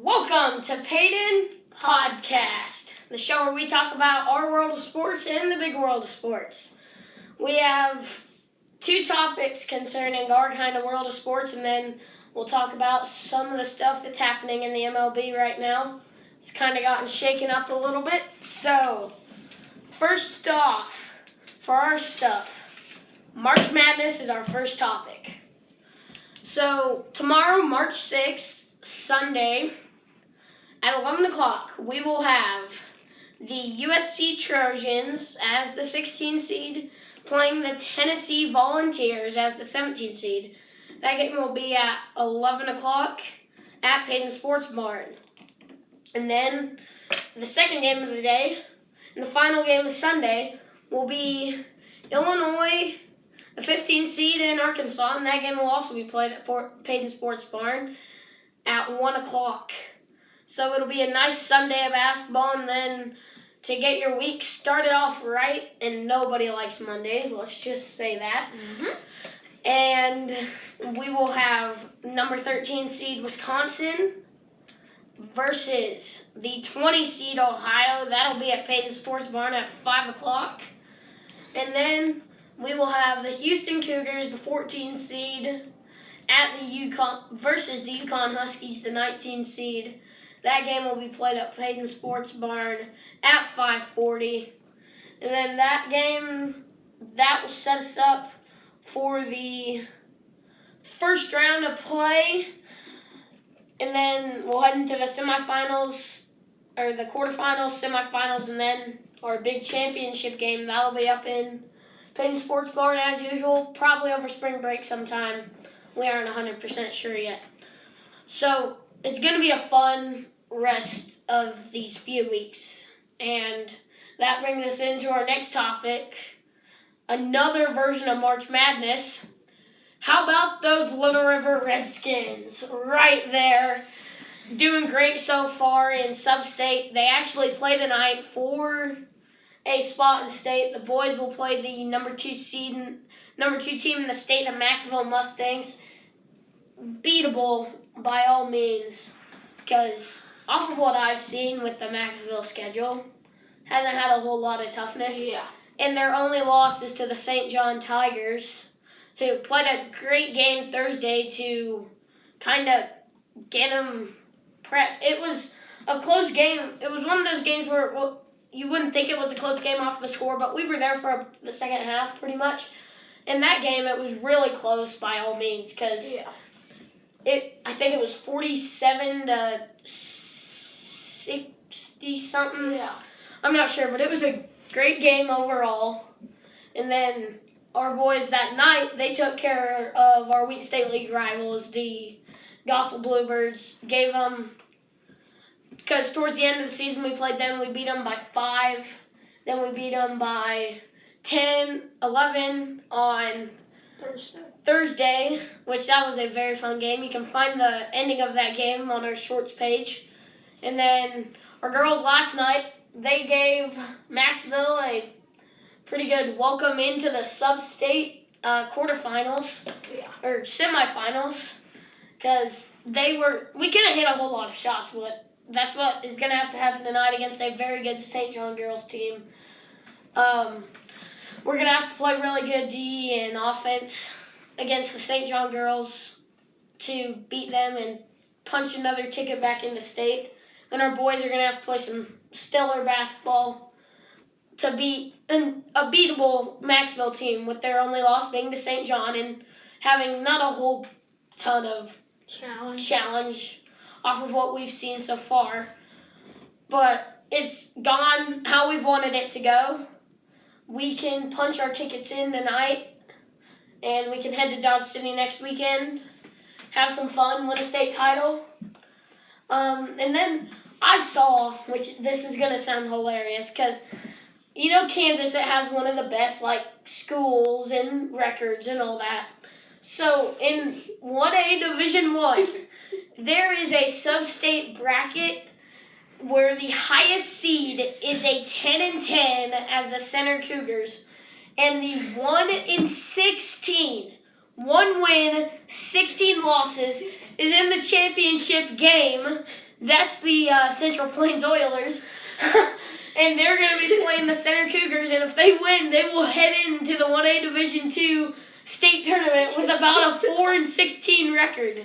Welcome to Paden Podcast, the show where we talk about our world of sports and the big world of sports. We have two topics concerning our kind of world of sports, and then we'll talk about some of the stuff that's happening in the MLB right now. It's kind of gotten shaken up a little bit. So, first off, for our stuff, March Madness is our first topic. So, tomorrow, March 6th, Sunday, at 11 o'clock, we will have the USC Trojans as the 16 seed playing the Tennessee Volunteers as the 17 seed. That game will be at 11 o'clock at Paden Sports Barn. And then the second game of the day, and the final game of Sunday, will be Illinois, the 15 seed in Arkansas, and that game will also be played at Paden Sports Barn at 1 o'clock. So it'll be a nice Sunday of basketball, and then to get your week started off right, and nobody likes Mondays, let's just say that. And we will have number 13 seed Wisconsin versus the 20 seed Ohio. That'll be at Paden Sports Barn at 5 o'clock. And then we will have the Houston Cougars, the 14 seed, at the UConn versus the UConn Huskies, the 19 seed. That game will be played at Paden Sports Barn at 5:40. And then that game, that will set us up for the first round of play. And then we'll head into the semifinals, or the quarterfinals, semifinals, and then our big championship game. That'll be up in Paden Sports Barn as usual, probably over spring break sometime. We aren't 100% sure yet. So it's going to be a fun rest of these few weeks. And that brings us into our next topic, another version of March Madness. How about those Little River Redskins right there, doing great so far in sub-state. They actually play tonight for a spot in state. The boys will play the number 2 team in the state, the Maxville Mustangs. Beatable by all means, because off of what I've seen with the Maxville schedule, hasn't had a whole lot of toughness. Yeah. And their only loss is to the St. John Tigers, who played a great game Thursday to kind of get them prepped. It was a close game. It was one of those games where you wouldn't think it was a close game off the score, but we were there for the second half pretty much. In that game, it was really close by all means, because I think it was 47 to 60 something. Yeah. I'm not sure, but it was a great game overall. And then our boys that night, they took care of our Wheat State League rivals, the Gossel Bluebirds. Gave them, because towards the end of the season we played them, we beat them by 5. Then we beat them by 10, 11 on Thursday, which that was a very fun game. You can find the ending of that game on our shorts page. And then our girls last night, they gave Maxville a pretty good welcome into the sub-state quarterfinals, or semifinals, because we couldn't hit a whole lot of shots, but that's what is going to have to happen tonight against a very good St. John girls team. We're going to have to play really good D and offense against the St. John girls to beat them and punch another ticket back into state. Then our boys are going to have to play some stellar basketball to beat a beatable Maxville team, with their only loss being to St. John and having not a whole ton of challenge off of what we've seen so far. But it's gone how we've wanted it to go. We can punch our tickets in tonight, and we can head to Dodge City next weekend, have some fun, win a state title. And then I saw, which this is going to sound hilarious, because, you know, Kansas, it has one of the best, schools and records and all that. So, in 1A Division I, there is a sub-state bracket where the highest seed is a 10-10 as the Center Cougars, and the 1-16, 1 win, 16 losses, is in the championship game. That's the Central Plains Oilers. And they're going to be playing the Center Cougars, and if they win, they will head into the 1A Division II state tournament with about a 4-16 record.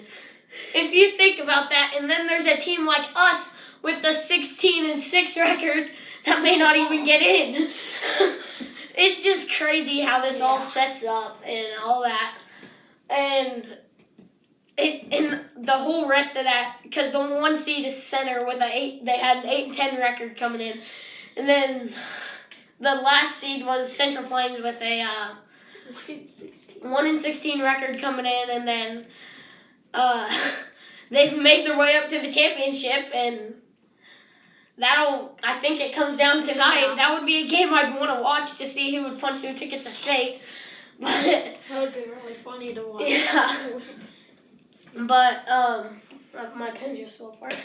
If you think about that, and then there's a team like us with a 16-6 record that may not even get in. It's just crazy how this all sets up and all that. And the whole rest of that, because the 1 seed is Center with they had an 8-10 record coming in. And then the last seed was Central Plains with a 1-16 record coming in, and then they've made their way up to the championship, and I think it comes down tonight. Yeah. That would be a game I'd want to watch to see who would punch through tickets to state. But that would be really funny to watch. Yeah. But my pen just fell apart.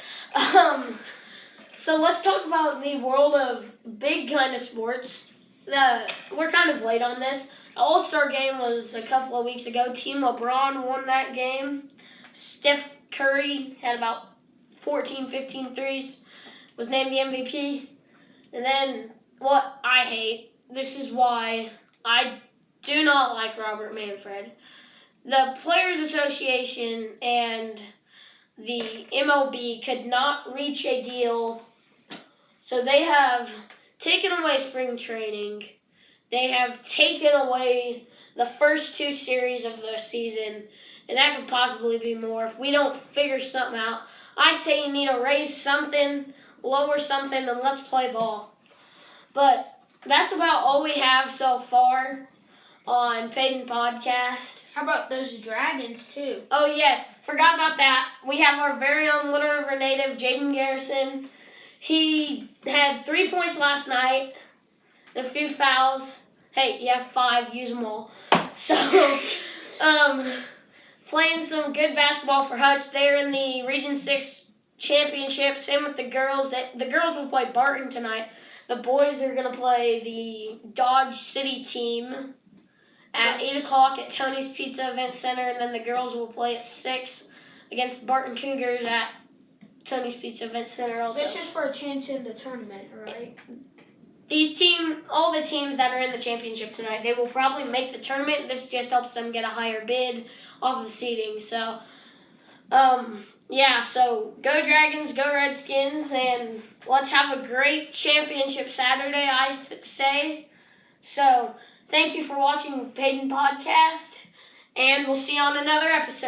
So let's talk about the world of big kind of sports. We're kind of late on this. The All-Star game was a couple of weeks ago. Team LeBron won that game. Steph Curry had about 15 threes, was named the MVP. And then what I hate, this is why I do not like Robert Manfred. The Players Association and the MLB could not reach a deal. So they have taken away spring training. They have taken away the first 2 series of the season. And that could possibly be more if we don't figure something out. I say you need to raise something, lower something, and let's play ball. But that's about all we have so far on Paden Podcast. How about those Dragons, too? Oh, yes. Forgot about that. We have our very own Little River native, Jaden Garrison. He had 3 points last night and a few fouls. Hey, you have 5. Use them all. So, playing some good basketball for Hutch. They're in the Region 6 championship. Same with the girls. The girls will play Barton tonight. The boys are going to play the Dodge City team at 8 o'clock at Tony's Pizza Event Center. And then the girls will play at 6 against Barton Cougars at Tony's Pizza Event Center also. This is for a chance in the tournament, right? All the teams that are in the championship tonight, they will probably make the tournament. This just helps them get a higher bid off the seeding. So, so go Dragons, go Redskins, and let's have a great championship Saturday, I say. So, thank you for watching Paden Podcast, and we'll see you on another episode.